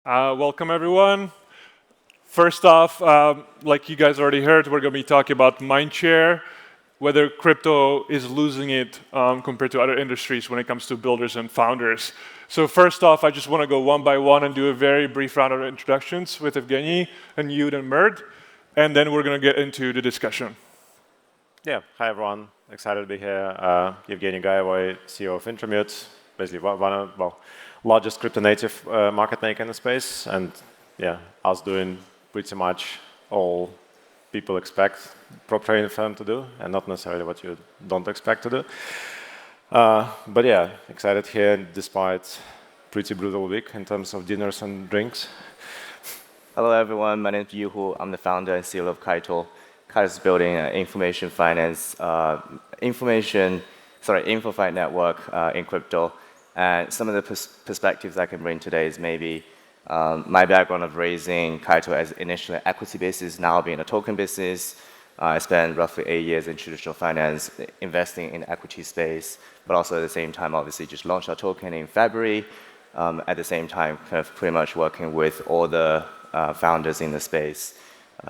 Welcome, everyone. First off, like you guys already heard, we're going to be talking about Mindshare, whether crypto is losing it compared to other industries when it comes to builders and founders. So first off, I just want to go one by one and do a very brief round of introductions with Evgeny and you and Mert, and then we're going to get into the discussion. Yeah, hi everyone. Excited to be here. Evgeny Gaevoy, CEO of Wintermute, basically one of largest crypto native market maker in the space, and yeah, us doing pretty much all people expect prop trading firm to do, and not necessarily what you don't expect to do. But yeah, excited here despite pretty brutal week in terms of dinners and drinks. Hello, everyone. My name is Yuhu. I'm the founder and CEO of Kaito. Kaito is building an information finance, InfoFi network in crypto. And some of the perspectives I can bring today is maybe my background of raising Kaito as initially an equity business, now being a token business. I spent roughly 8 years in traditional finance, investing in the equity space, but also at the same time, obviously, just launched our token in February. At the same time, kind of pretty much working with all the founders in the space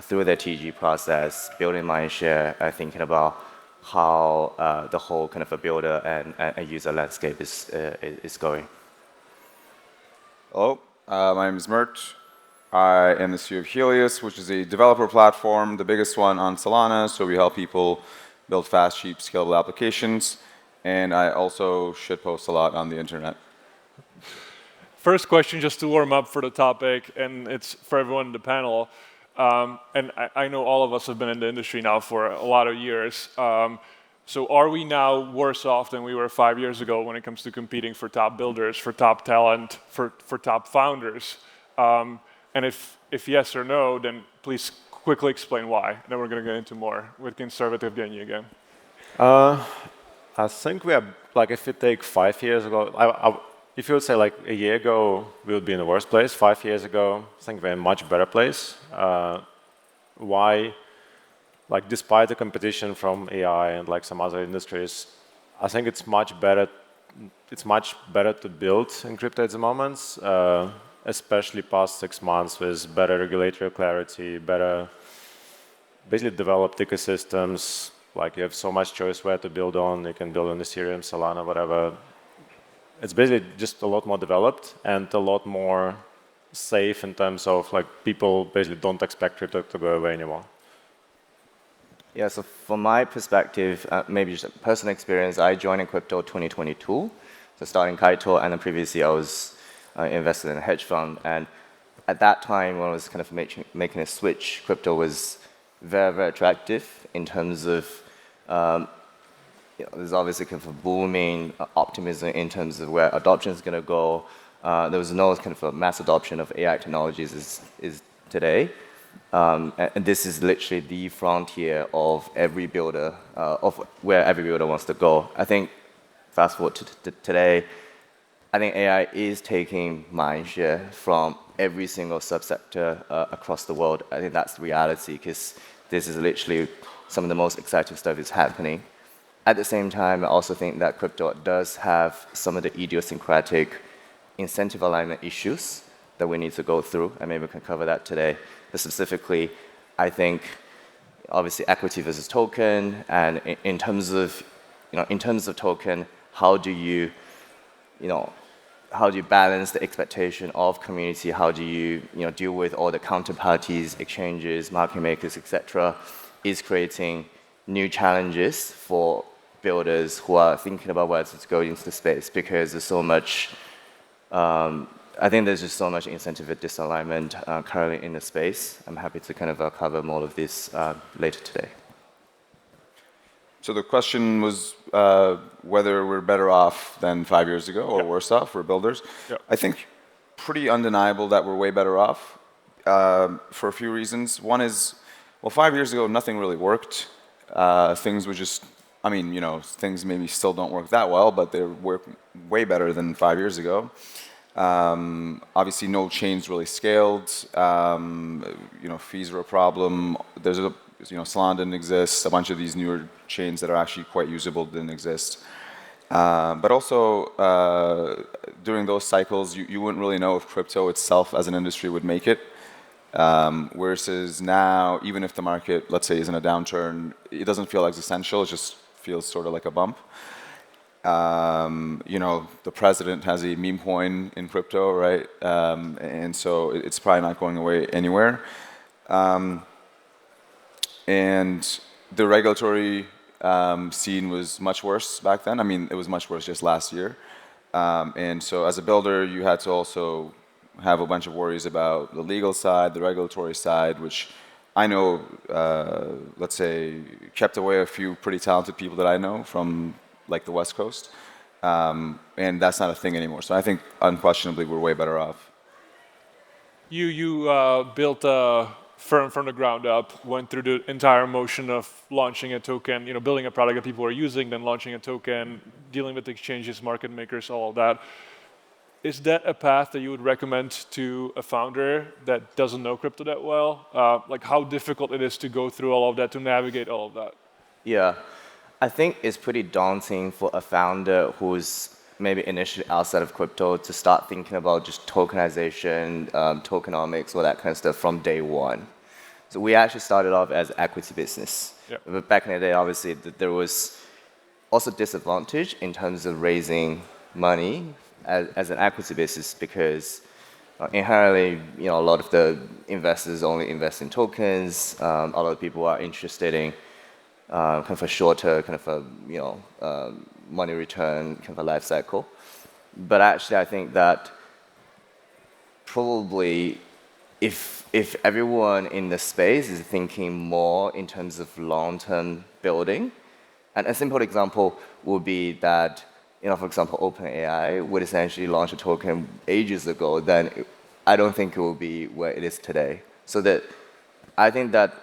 through their TG process, building Mindshare, thinking about how the whole kind of a builder and user landscape is going. Hello, my name is Mert. I am the CEO of Helius, which is a developer platform, the biggest one on Solana. So we help people build fast, cheap, scalable applications. And I also shitpost a lot on the internet. First question, just to warm up for the topic, and it's for everyone in the panel. And I know all of us have been in the industry now for a lot of years. So are we now worse off than we were 5 years ago when it comes to competing for top builders, for top talent, for top founders? And if yes or no, then please quickly explain why. And then we're going to get into more with conservative Evgeny again. I think we are, like, if you take 5 years ago, if you would say like a year ago, we would be in the worst place. 5 years ago, I think we're in a much better place. Why? Like, despite the competition from AI and like some other industries, I think it's much better. It's much better to build in crypto at the moment, especially past 6 months with better regulatory clarity, better, basically developed ecosystems. Like, you have so much choice where to build on. You can build on Ethereum, Solana, whatever. It's basically just a lot more developed and a lot more safe in terms of like people basically don't expect crypto to go away anymore. Yeah, so from my perspective, maybe just a personal experience, I joined in crypto 2022. So starting Kaito, and then previously I was invested in a hedge fund. And at that time, when I was kind of making a switch, crypto was very, very attractive in terms of there's obviously kind of a booming optimism in terms of where adoption is going to go. There was no kind of a mass adoption of AI technologies is today. And this is literally the frontier of every builder, of where every builder wants to go. I think, fast forward to today, I think AI is taking mindshare from every single subsector across the world. I think that's the reality, because this is literally some of the most exciting stuff is happening. At the same time, I also think that crypto does have some of the idiosyncratic incentive alignment issues that we need to go through, and maybe we can cover that today. But specifically, I think obviously equity versus token, and in terms of token, how do you balance the expectation of community? How do you deal with all the counterparties, exchanges, market makers, etc. Is creating new challenges for builders who are thinking about where to go into the space, because there's so much. I think there's just so much incentive disalignment currently in the space. I'm happy to kind of cover more of this later today. So the question was whether we're better off than 5 years ago or worse off for builders. Yep. I think pretty undeniable that we're way better off for a few reasons. One is, well, 5 years ago, nothing really worked. Things were just, things maybe still don't work that well, but they work way better than 5 years ago. Obviously, no chains really scaled. Fees were a problem. Solana didn't exist. A bunch of these newer chains that are actually quite usable didn't exist. But also, during those cycles, you wouldn't really know if crypto itself as an industry would make it. Versus now, even if the market, let's say, is in a downturn, it doesn't feel existential. It just feels sort of like a bump. You know, the president has a meme coin in crypto, right? And so it's probably not going away anywhere. And the regulatory scene was much worse back then. I mean, it was much worse just last year. And so as a builder, you had to also have a bunch of worries about the legal side, the regulatory side, which I know, let's say, kept away a few pretty talented people that I know from like the West Coast. And that's not a thing anymore. So I think unquestionably we're way better off. You built a firm from the ground up, went through the entire motion of launching a token, you know, building a product that people are using, then launching a token, dealing with exchanges, market makers, all of that. Is that a path that you would recommend to a founder that doesn't know crypto that well? Like how difficult it is to go through all of that, to navigate all of that? Yeah, I think it's pretty daunting for a founder who's maybe initially outside of crypto to start thinking about just tokenization, tokenomics, all that kind of stuff from day one. So we actually started off as equity business. Yep. But back in the day, obviously, there was also disadvantage in terms of raising money as an equity business because inherently, you know, a lot of the investors only invest in tokens. A lot of people are interested in kind of a shorter, kind of a, you know, money return kind of a life cycle. But actually, I think that probably if everyone in the space is thinking more in terms of long-term building, and a simple example would be that, you know, for example, OpenAI would essentially launch a token ages ago, then I don't think it will be where it is today. So that I think that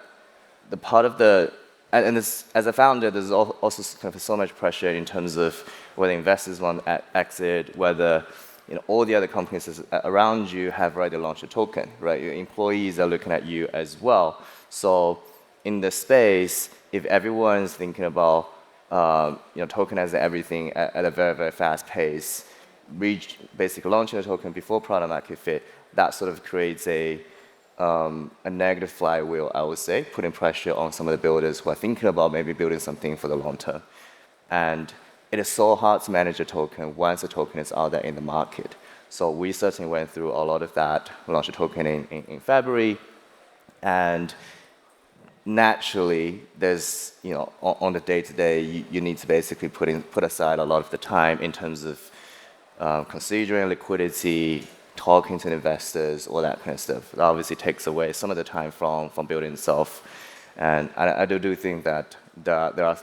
the part of the and this, as a founder, there's also kind of so much pressure in terms of whether investors want to exit, whether, you know, all the other companies around you have already launched a token, right? Your employees are looking at you as well. So in the space, if everyone's thinking about you know, tokenizing everything at a very, very fast pace, basically launching a token before product market fit, that sort of creates a negative flywheel, I would say, putting pressure on some of the builders who are thinking about maybe building something for the long term. And it is so hard to manage a token once a token is out there in the market. So we certainly went through a lot of that. We launched a token in February, and naturally, there's, you know, on the day-to-day, you need to basically put aside a lot of the time in terms of considering liquidity, talking to investors, all that kind of stuff. It obviously takes away some of the time from building itself. And I do think that there are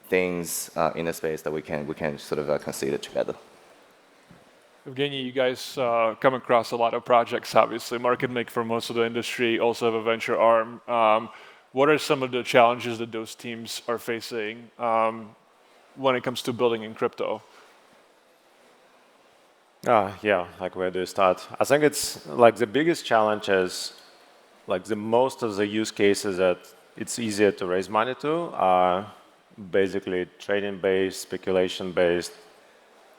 things in the space that we can sort of consider together. Evgeny, you guys come across a lot of projects, obviously. Market make for most of the industry, also have a venture arm. What are some of the challenges that those teams are facing when it comes to building in crypto? Yeah, like where do you start? I think it's like the biggest challenge is like the most of the use cases that it's easier to raise money to are basically trading-based, speculation-based.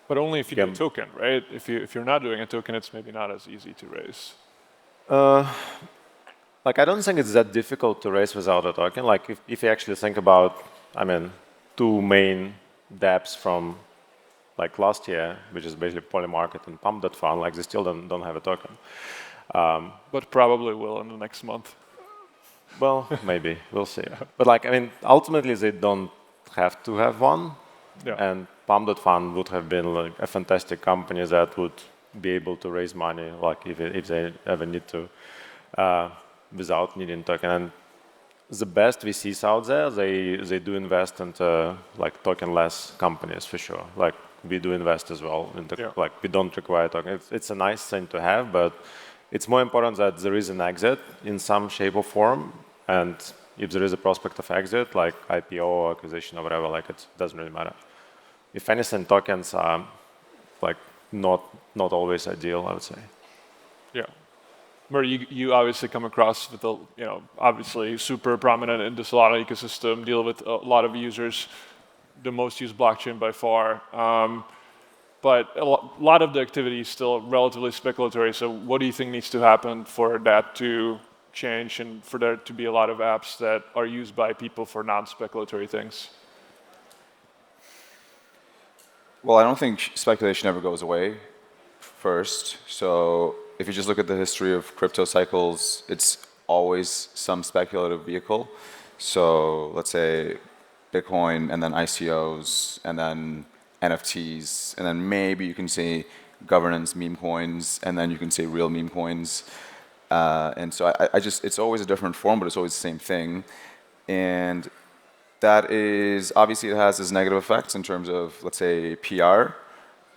But only if you do a token, right? If you're not doing a token, it's maybe not as easy to raise. Like I don't think it's that difficult to raise without a token. Like if you actually think about, I mean, two main dApps from like last year, which is basically Polymarket and Pump.Fun, like they still don't have a token. But probably will in the next month. Well, maybe, we'll see. But like, I mean, ultimately they don't have to have one. Yeah. And Pump.Fun would have been like a fantastic company that would be able to raise money, like if they ever need to, without needing token. And the best VCs out there, they do invest into like tokenless companies for sure. Like we do invest as well. Like we don't require token. It's a nice thing to have, but it's more important that there is an exit in some shape or form. And if there is a prospect of exit, like IPO or acquisition or whatever, like it doesn't really matter. If anything, tokens are like not always ideal, I would say. Yeah. Mert, you obviously come across with a, you know, obviously super prominent in the Solana ecosystem, deal with a lot of users. the most used blockchain by far. But a lot of the activity is still relatively speculatory. So what do you think needs to happen for that to change and for there to be a lot of apps that are used by people for non-speculatory things? Well, I don't think speculation ever goes away first. So if you just look at the history of crypto cycles, it's always some speculative vehicle. So let's say Bitcoin and then ICOs and then NFTs and then maybe you can say governance meme coins and then you can say real meme coins. And so I just, it's always a different form, but it's always the same thing. And that is, obviously it has its negative effects in terms of, let's say, PR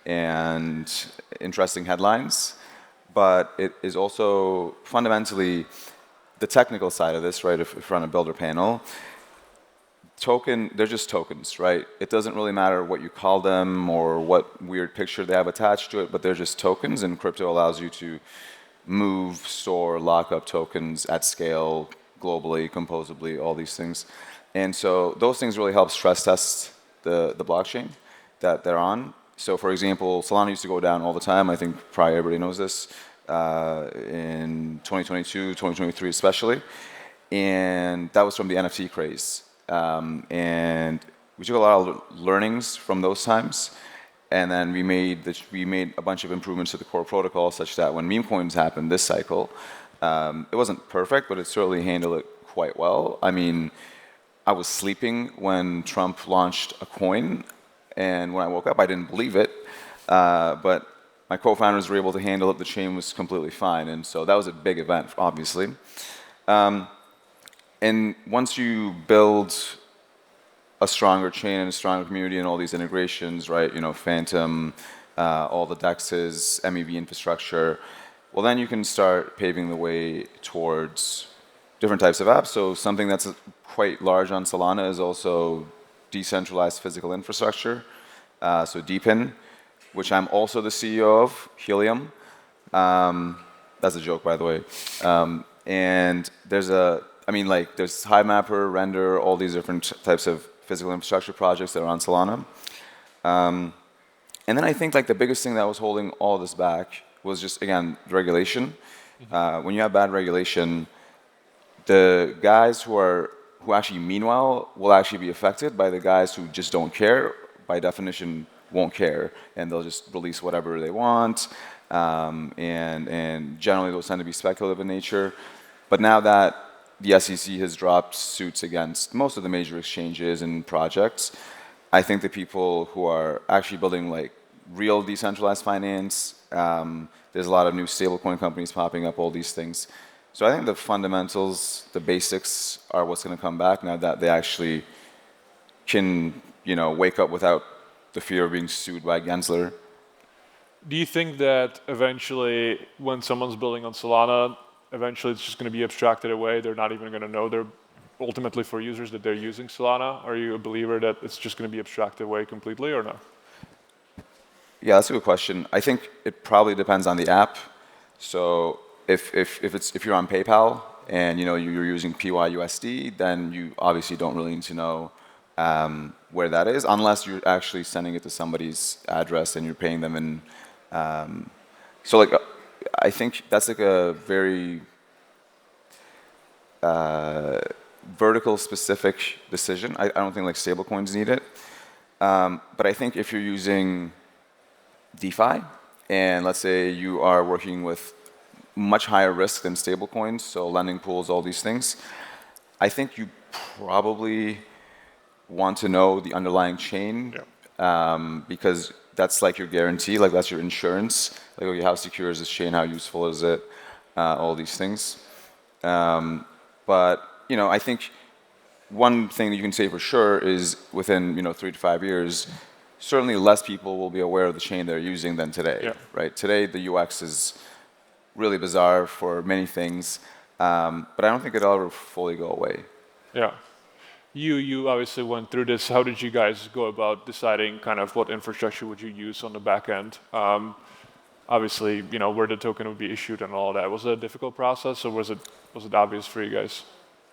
and interesting headlines. But it is also fundamentally the technical side of this, right? If you're on a builder panel, they're just tokens, right? It doesn't really matter what you call them or what weird picture they have attached to it, but they're just tokens, and crypto allows you to move, store, lock up tokens at scale, globally, composably, all these things. And so those things really help stress test the blockchain that they're on. So for example, Solana used to go down all the time. I think probably everybody knows this, in 2022, 2023 especially. And that was from the NFT craze. And we took a lot of learnings from those times. And then we made a bunch of improvements to the core protocol such that when meme coins happened this cycle, it wasn't perfect, but it certainly handled it quite well. I mean, I was sleeping when Trump launched a coin, and when I woke up, I didn't believe it. But my co-founders were able to handle it. The chain was completely fine, and so that was a big event, obviously. And once you build a stronger chain and a stronger community and all these integrations, right? You know, Phantom, all the DEXs, MEV infrastructure. Well, then you can start paving the way towards different types of apps. So something that's quite large on Solana is also decentralized physical infrastructure. So DePIN, which I'm also the CEO of, Helium. That's a joke, by the way. And there's there's HiveMapper, Render, all these different types of physical infrastructure projects that are on Solana. And then I think like the biggest thing that was holding all this back was just, again, regulation. When you have bad regulation, the guys who actually mean well will actually be affected by the guys who just don't care, by definition won't care, and they'll just release whatever they want, and generally those tend to be speculative in nature. But now that the SEC has dropped suits against most of the major exchanges and projects, I think the people who are actually building like real decentralized finance, there's a lot of new stablecoin companies popping up, all these things. So I think the fundamentals, the basics are what's going to come back now that they actually can, wake up without the fear of being sued by Gensler. Do you think that eventually, when someone's building on Solana, eventually it's just going to be abstracted away? They're not even going to know they're ultimately for users that they're using Solana? Are you a believer that it's just going to be abstracted away completely or no? Yeah, that's a good question. I think it probably depends on the app. So if you're on PayPal and you're using PYUSD, then you obviously don't really need to know where that is, unless you're actually sending it to somebody's address and you're paying them in. So like, I think that's like a very vertical specific decision. I don't think like stablecoins need it. But I think if you're using DeFi, and let's say you are working with much higher risk than stablecoins, so lending pools, all these things, I think you probably want to know the underlying chain, because that's like your guarantee, like that's your insurance. Like, okay, how secure is this chain? How useful is it? All these things. But I think one thing that you can say for sure is within 3 to 5 years, certainly less people will be aware of the chain they're using than today. Right? Today the UX is really bizarre for many things, but I don't think it'll ever fully go away. Yeah. You obviously went through this. How did you guys go about deciding kind of what infrastructure would you use on the back end? Obviously, where the token would be issued and all that. Was it a difficult process, or was it obvious for you guys?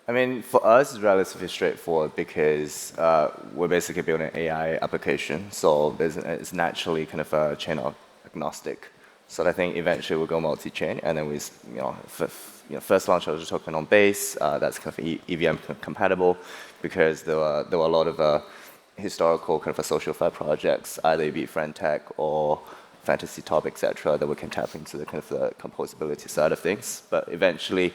I mean, for us, it's relatively straightforward because we're basically building an AI application, so it's naturally kind of a chain agnostic. So I think eventually we'll go multi-chain, and then we, first launch of the token on Base. That's kind of EVM compatible because there were a lot of historical kind of social fair projects, either be friend tech or fantasy top, etc., that we can tap into the kind of the composability side of things. But eventually,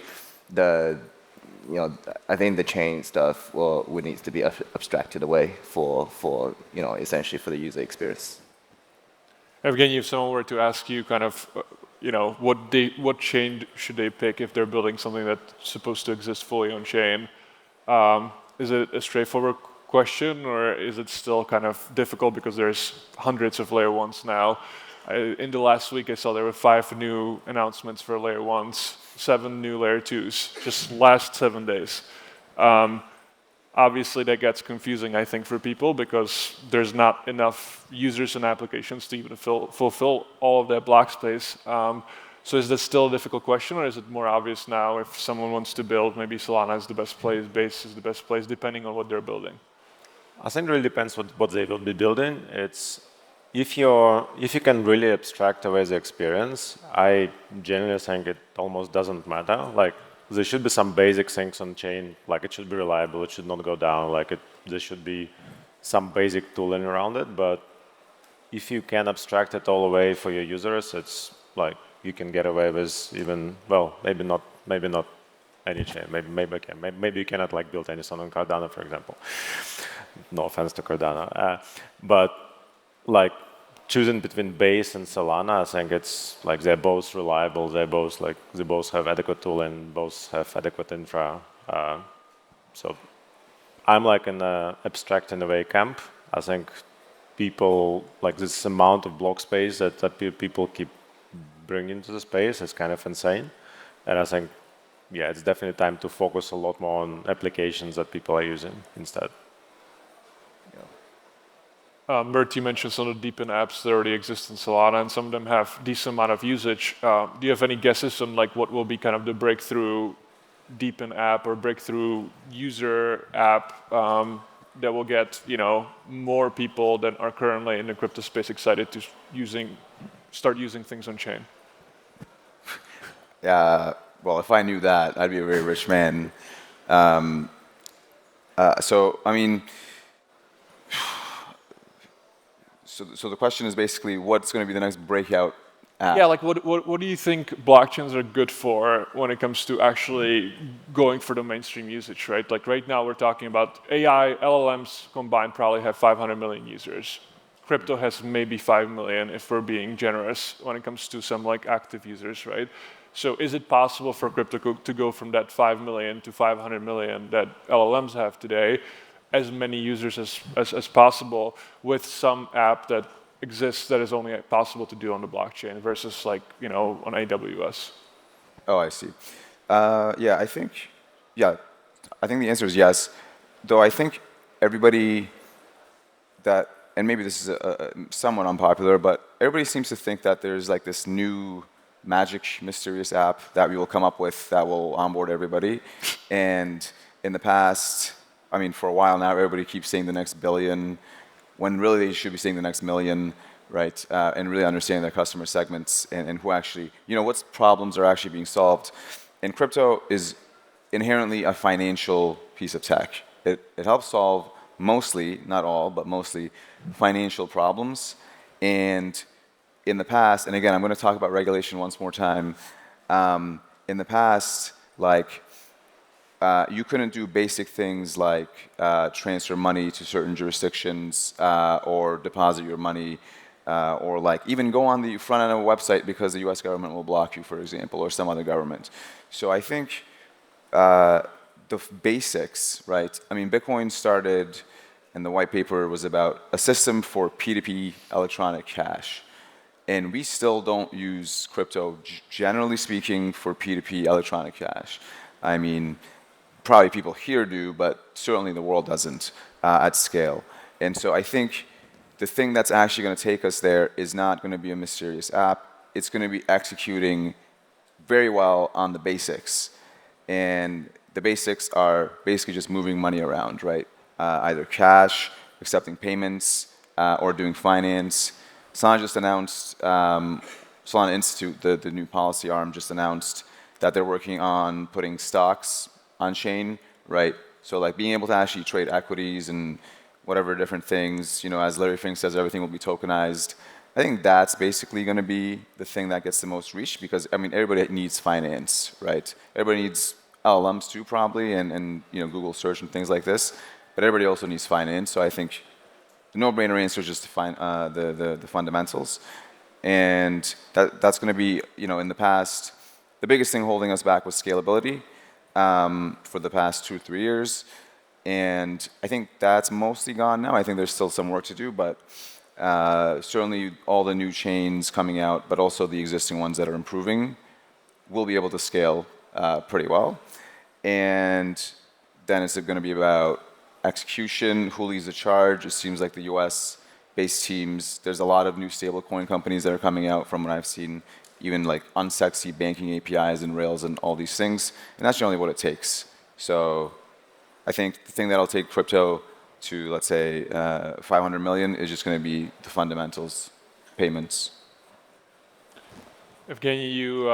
I think the chain stuff will needs to be abstracted away for essentially for the user experience. Evgeny, if someone were to ask you kind of, what chain should they pick if they're building something that's supposed to exist fully on chain, is it a straightforward question, or is it still kind of difficult because there's hundreds of layer ones now? In the last week, I saw there were 5 new announcements for layer ones, 7 new layer twos, just last 7 days. Obviously, that gets confusing, I think, for people because there's not enough users and applications to even fulfill all of that block space. So is that still a difficult question, or is it more obvious now if someone wants to build, maybe Solana is the best place, Base is the best place, depending on what they're building? I think it really depends what they will be building. If you can really abstract away the experience, I genuinely think it almost doesn't matter. Like, there should be some basic things on chain, like it should be reliable, it should not go down, there should be some basic tooling around it. But if you can abstract it all away for your users, it's like you can get away with even, well, maybe not any chain. Maybe you cannot like build any song on Cardano, for example. No offense to Cardano, but like choosing between Base and Solana, I think it's like they're both reliable. They both have adequate tooling, both have adequate infra. So I'm like in the abstracting away camp. I think people like this amount of block space that people keep bringing to the space is kind of insane. And I think, yeah, it's definitely time to focus a lot more on applications that people are using instead. Mert, you mentioned some of the deepen apps that already exist in Solana, and some of them have decent amount of usage. Do you have any guesses on like what will be kind of the breakthrough deepen app or breakthrough user app that will get more people that are currently in the crypto space excited to start using things on chain? Yeah. Well, if I knew that, I'd be a very rich man. So I mean. So the question is basically, what's going to be the next breakout app? Yeah, like what do you think blockchains are good for when it comes to actually going for the mainstream usage, right? Like right now we're talking about AI, LLMs combined probably have 500 million users. Crypto has maybe 5 million if we're being generous when it comes to some like active users, right? So is it possible for crypto to go from that 5 million to 500 million that LLMs have today, as many users as possible with some app that exists that is only possible to do on the blockchain versus like, on AWS? Oh, I see. I think the answer is yes. Though I think everybody and maybe this is somewhat unpopular, but everybody seems to think that there's like this new magic mysterious app that we will come up with that will onboard everybody. And in the past, I mean, for a while now, everybody keeps saying the next billion, when really they should be saying the next million, right? And really understanding their customer segments and who actually, what problems are actually being solved. And crypto is inherently a financial piece of tech. It helps solve mostly, not all, but mostly financial problems. And in the past, and again, I'm going to talk about regulation once more time. In the past, you couldn't do basic things like transfer money to certain jurisdictions or deposit your money or like even go on the front end of a website because the US government will block you, for example, or some other government. So I think the basics, right? I mean, Bitcoin started, and the white paper was about a system for P2P electronic cash. And we still don't use crypto, generally speaking, for P2P electronic cash. I mean, probably people here do, but certainly the world doesn't at scale. And so I think the thing that's actually going to take us there is not going to be a mysterious app. It's going to be executing very well on the basics. And the basics are basically just moving money around, right? Either cash, accepting payments, or doing finance. Solana just announced, Solana Institute, the new policy arm, just announced that they're working on putting stocks on chain, right? So like being able to actually trade equities and whatever different things, as Larry Fink says, everything will be tokenized. I think that's basically going to be the thing that gets the most reach because, I mean, everybody needs finance, right? Everybody needs LLMs too, probably, and Google search and things like this. But everybody also needs finance. So I think the no-brainer answer is just to find the fundamentals. And that's going to be, in the past, the biggest thing holding us back was scalability for the past 2-3 years. And I think that's mostly gone now. I think there's still some work to do, but certainly all the new chains coming out, but also the existing ones that are improving, will be able to scale pretty well. And then it's going to be about execution, who leads the charge. It seems like the US-based teams, there's a lot of new stablecoin companies that are coming out from what I've seen, even like unsexy banking APIs and Rails and all these things. And that's generally what it takes. So I think the thing that'll take crypto to, let's say, 500 million is just going to be the fundamentals, payments. Evgeny, you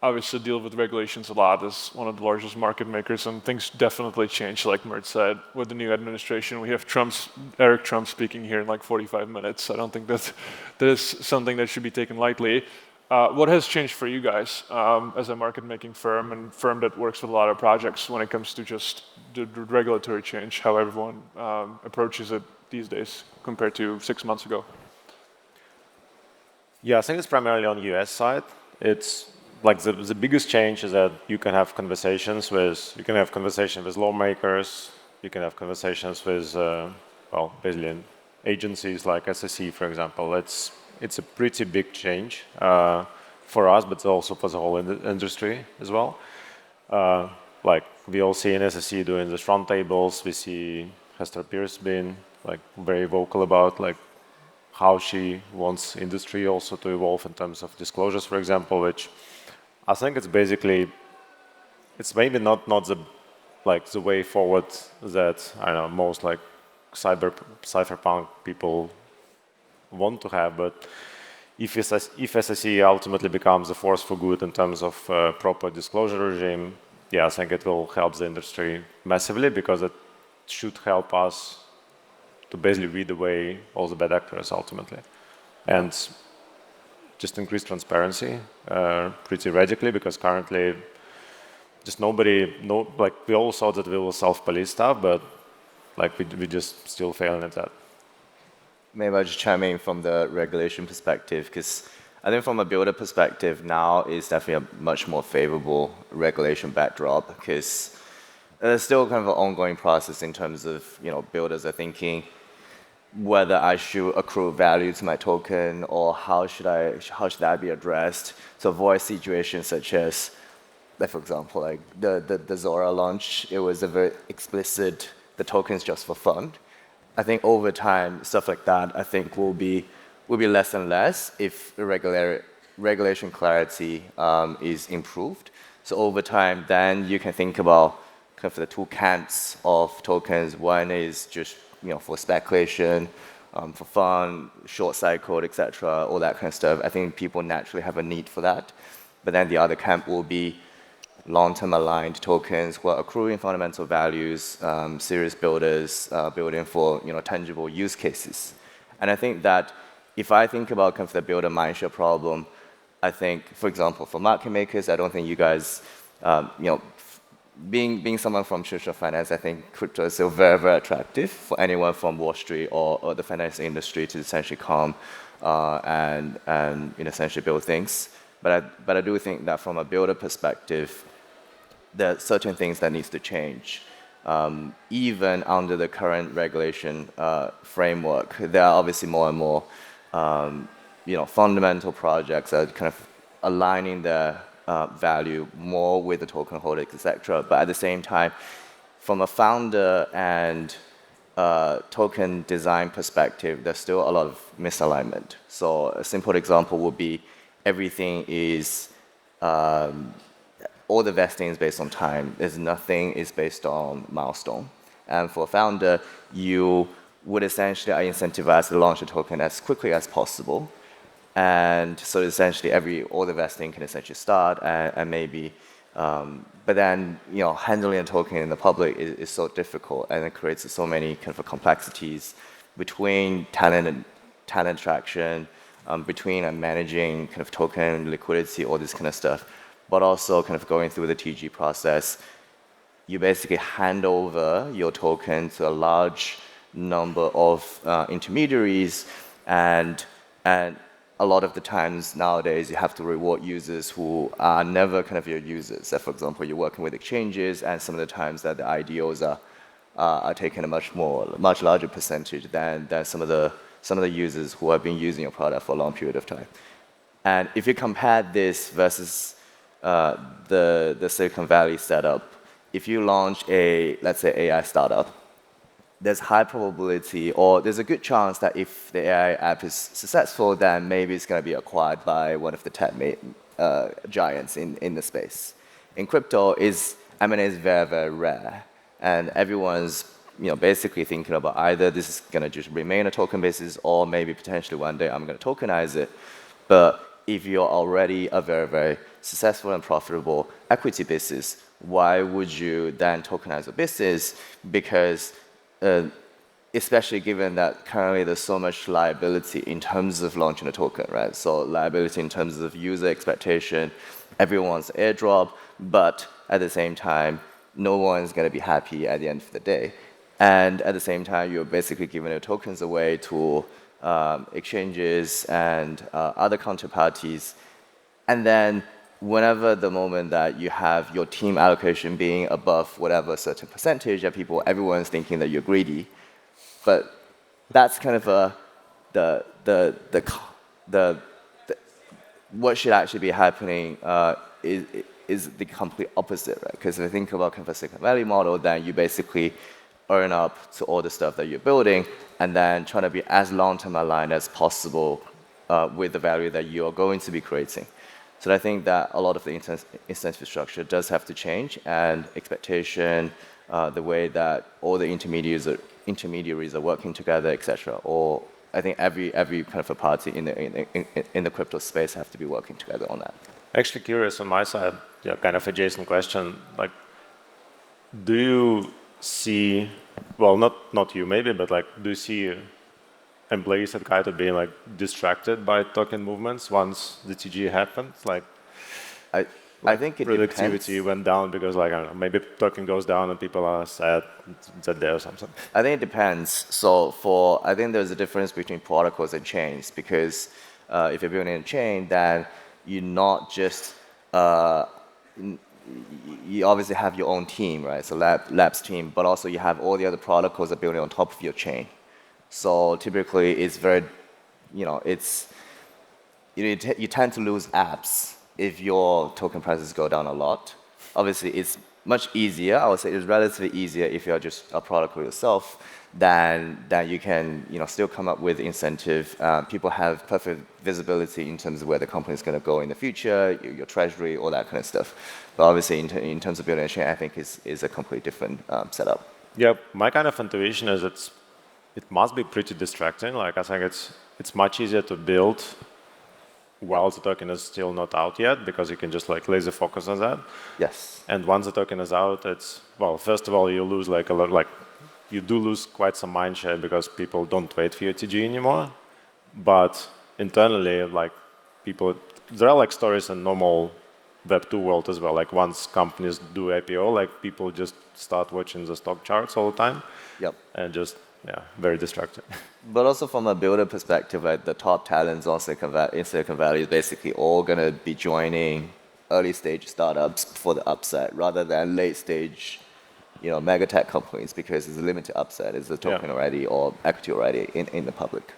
obviously deal with regulations a lot as one of the largest market makers, and things definitely change, like Mert said, with the new administration. We have Eric Trump speaking here in like 45 minutes. I don't think that is something that should be taken lightly. What has changed for you guys as a market-making firm and firm that works with a lot of projects when it comes to just the regulatory change, how everyone approaches it these days compared to 6 months ago? Yeah, I think it's primarily on the US side. It's like the biggest change is that you can have conversations with lawmakers, you can have conversations with basically agencies like SEC, for example. It's a pretty big change for us, but also for the whole industry as well. Like we all see in SEC doing the roundtables. We see Hester Pierce being like very vocal about like how she wants industry also to evolve in terms of disclosures, for example, which I think it's maybe not the way forward that I don't know most like cypherpunk people want to have, but if SEC ultimately becomes a force for good in terms of proper disclosure regime, yeah, I think it will help the industry massively because it should help us to basically read away all the bad actors ultimately, and just increase transparency pretty radically because currently just we all thought that we will self-police stuff, but like we just still failing at that. Maybe I'll just chime in from the regulation perspective, because I think from a builder perspective, now is definitely a much more favorable regulation backdrop, because there's still kind of an ongoing process in terms of, builders are thinking whether I should accrue value to my token or how should that be addressed to avoid situations such as, like for example, like the Zora launch, it was a very explicit, the token's just for fun. I think over time, stuff like that, I think will be less and less if the regulation clarity is improved. So over time, then you can think about kind of the two camps of tokens. One is just for speculation, for fun, short cycle, etc., all that kind of stuff. I think people naturally have a need for that. But then the other camp will be long-term aligned tokens who are accruing fundamental values, serious builders building for tangible use cases. And I think that if I think about kind of the builder mindshare problem, I think, for example, for market makers, I don't think you guys, being someone from traditional finance, I think crypto is still very, very attractive for anyone from Wall Street or the finance industry to essentially come and essentially build things. But I do think that from a builder perspective, there are certain things that needs to change. Even under the current regulation framework, there are obviously more and more fundamental projects that are kind of aligning their value more with the token holders, etc. But at the same time, from a founder and token design perspective, there's still a lot of misalignment. So a simple example would be everything is all the vesting is based on time. There's nothing is based on milestone. And for a founder, you would essentially are incentivized to launch a token as quickly as possible. And so essentially all the vesting can essentially start and maybe, but then handling a token in the public is so difficult, and it creates so many kind of complexities between talent traction, between managing kind of token liquidity, all this kind of stuff, but also kind of going through the TG process. You basically hand over your token to a large number of intermediaries, and a lot of the times nowadays you have to reward users who are never kind of your users. So for example, you're working with exchanges, and some of the times that the IDOs are taking a much larger percentage than some of the users who have been using your product for a long period of time. And if you compare this versus the Silicon Valley setup, if you launch let's say AI startup, there's high probability, or there's a good chance that if the AI app is successful, then maybe it's going to be acquired by one of the tech giants in the space. In crypto, M&A is very, very rare, and everyone's basically thinking about either this is going to just remain a token basis, or maybe potentially one day I'm going to tokenize it. But if you're already a very, very successful and profitable equity business, why would you then tokenize a business? Because especially given that currently there's so much liability in terms of launching a token, right? So liability in terms of user expectation, everyone's airdrop, but at the same time, no one's going to be happy at the end of the day. And at the same time, you're basically giving your tokens away to exchanges and other counterparties. And then whenever the moment that you have your team allocation being above whatever certain percentage of people, everyone's thinking that you're greedy. But that's kind of what should actually be happening is the complete opposite, right? Because if you think about kind of a Silicon Valley model, then you basically earn up to all the stuff that you're building, and then trying to be as long-term aligned as possible with the value that you're going to be creating. So I think that a lot of the incentive structure does have to change, and expectation, the way that all the intermediaries are working together, etc. Or I think every kind of a party in the crypto space have to be working together on that. Actually, curious on my side, kind of adjacent question. Like, do you see, well, not you maybe, but like, do you see employees at Kaito being like distracted by token movements once the TG happens? Like, I think it productivity depends. went down because, like, I don't know, maybe token goes down and people are sad that there or something. I think it depends. So I think there's a difference between protocols and chains, because if you're building a chain, then you're not just you obviously have your own team, right? So labs team, but also you have all the other protocols that are building on top of your chain. So typically, it's very, you tend to lose apps if your token prices go down a lot. Obviously, it's much easier. I would say it's relatively easier if you're just a protocol yourself. Then you can still come up with incentive. People have perfect visibility in terms of where the company is going to go in the future, your treasury, all that kind of stuff. But obviously, in terms of building a chain, I think is a completely different setup. Yeah, my kind of intuition is it must be pretty distracting. Like, I think it's much easier to build while the token is still not out yet, because you can just like laser focus on that. Yes. And once the token is out, first of all, you lose like a lot, like you do lose quite some mindshare because people don't wait for your TG anymore. But internally, like there are like stories in normal Web2 world as well. Like once companies do IPO, like people just start watching the stock charts all the time. Yep. And just, very distracting. But also from a builder perspective, like the top talents in Silicon Valley is basically all going to be joining early stage startups for the upside rather than late stage, mega tech companies, because there's a limited upside. Is the token already or equity already in the public?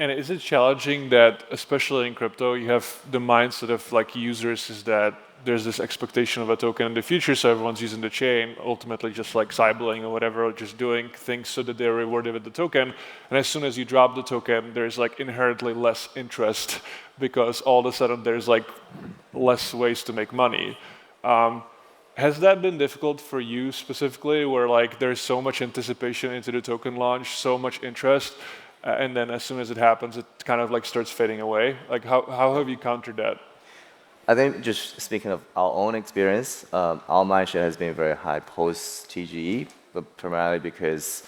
And is it challenging that, especially in crypto, you have the mindset of like users is that there's this expectation of a token in the future, so everyone's using the chain, ultimately just like cybeling or whatever, or just doing things so that they're rewarded with the token. And as soon as you drop the token, there's like inherently less interest because all of a sudden there's like less ways to make money. Has that been difficult for you specifically, where like there's so much anticipation into the token launch, so much interest, and then as soon as it happens, it kind of like starts fading away? Like how have you countered that? I think just speaking of our own experience, our mindshare has been very high post TGE, but primarily because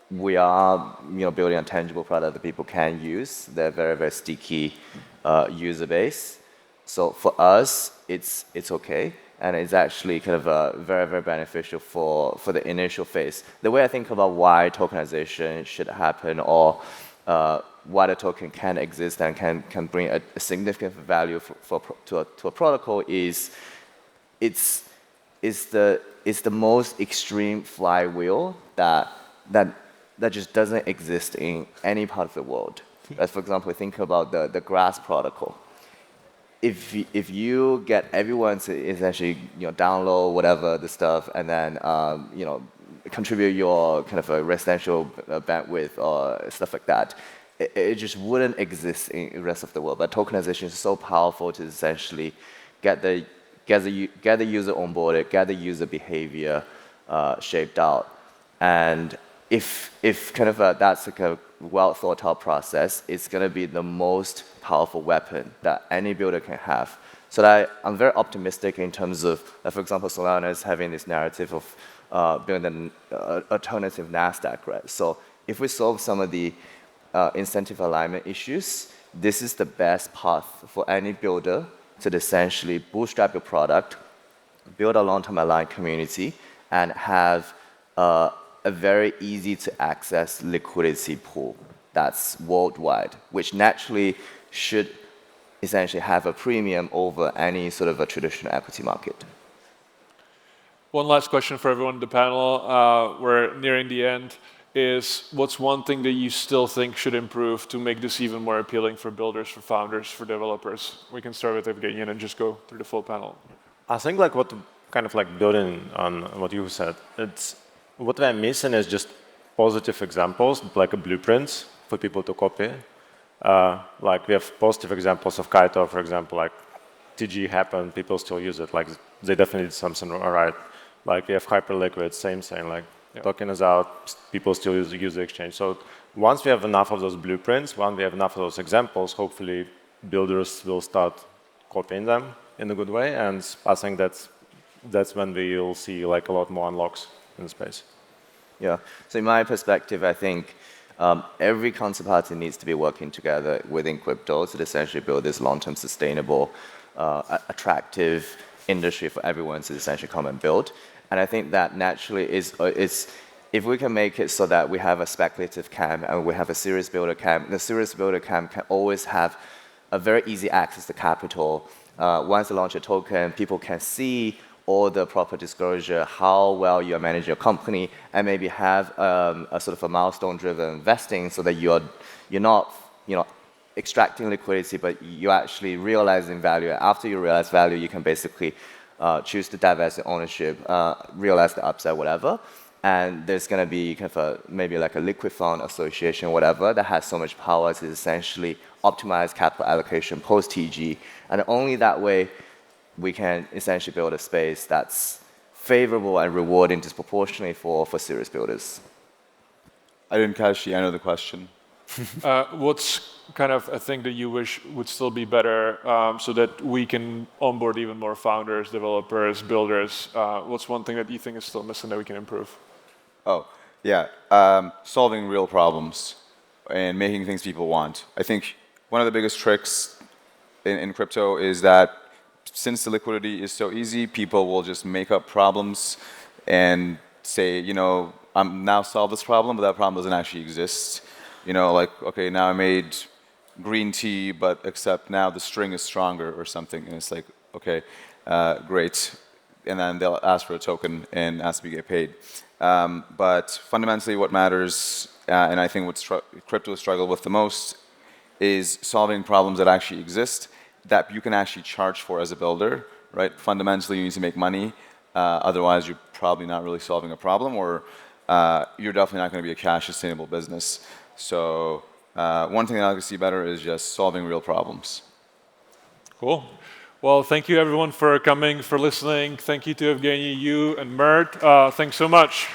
we are building a tangible product that people can use. They're very, very sticky user base. So for us, it's okay. And it's actually kind of very, very beneficial for the initial phase. The way I think about why tokenization should happen or why the token can exist and can bring a significant value to a protocol is it's the most extreme flywheel that just doesn't exist in any part of the world. As for example, think about the Grass protocol. If you get everyone to essentially download whatever the stuff and then contribute your kind of a residential bandwidth or stuff like that, it just wouldn't exist in the rest of the world. But tokenization is so powerful to essentially get the user onboarded, get the user behavior shaped out, and if kind of that's like a well thought out process, it's going to be the most powerful weapon that any builder can have. So I'm very optimistic in terms of, for example, Solana is having this narrative of building an alternative NASDAQ, right? So if we solve some of the incentive alignment issues, this is the best path for any builder to essentially bootstrap your product, build a long-term aligned community, and have a very easy to access liquidity pool that's worldwide, which naturally should essentially have a premium over any sort of a traditional equity market. One last question for everyone in the panel. We're nearing the end. Is what's one thing that you still think should improve to make this even more appealing for builders, for founders, for developers? We can start with Evgeny and just go through the full panel. I think like what kind of like building on what you said, it's what we're missing is just positive examples, like a blueprints for people to copy. Like we have positive examples of Kaito, for example, like TG happened, people still use it, like they definitely did something right. Like we have Hyperliquid, same thing, like token is out, people still use the exchange. So once we have enough of those blueprints, once we have enough of those examples, hopefully builders will start copying them in a good way. And I think that's when we'll see like a lot more unlocks in the space. Yeah, so in my perspective, I think every counterparty needs to be working together within crypto to essentially build this long-term sustainable, attractive industry for everyone to essentially come and build. And I think that naturally is if we can make it so that we have a speculative camp and we have a serious builder camp, the serious builder camp can always have a very easy access to capital. Once you launch a token, people can see all the proper disclosure, how well you are managing your company, and maybe have a sort of a milestone-driven investing so that you're not extracting liquidity, but you're actually realizing value. After you realize value, you can basically choose to divest the ownership, realize the upside, whatever. And there's going to be kind of maybe like a liquid fund association, whatever, that has so much power to essentially optimize capital allocation post-TG. And only that way we can essentially build a space that's favorable and rewarding disproportionately for serious builders. I didn't catch the end of the question. What's kind of a thing that you wish would still be better so that we can onboard even more founders, developers, builders? What's one thing that you think is still missing that we can improve? Oh, yeah. Solving real problems and making things people want. I think one of the biggest tricks in crypto is that since the liquidity is so easy, people will just make up problems and say, I'm now solved this problem, but that problem doesn't actually exist. Like, okay, now I made green tea, but except now the string is stronger or something. And it's like, okay, great. And then they'll ask for a token and ask to get paid. But fundamentally what matters, and I think what crypto struggle with the most, is solving problems that actually exist that you can actually charge for as a builder, right? Fundamentally, you need to make money. Otherwise, you're probably not really solving a problem, or you're definitely not going to be a cash sustainable business. So one thing that I like to see better is just solving real problems. Cool. Well, thank you everyone for coming, for listening. Thank you to Evgeny, you, and Mert. Thanks so much.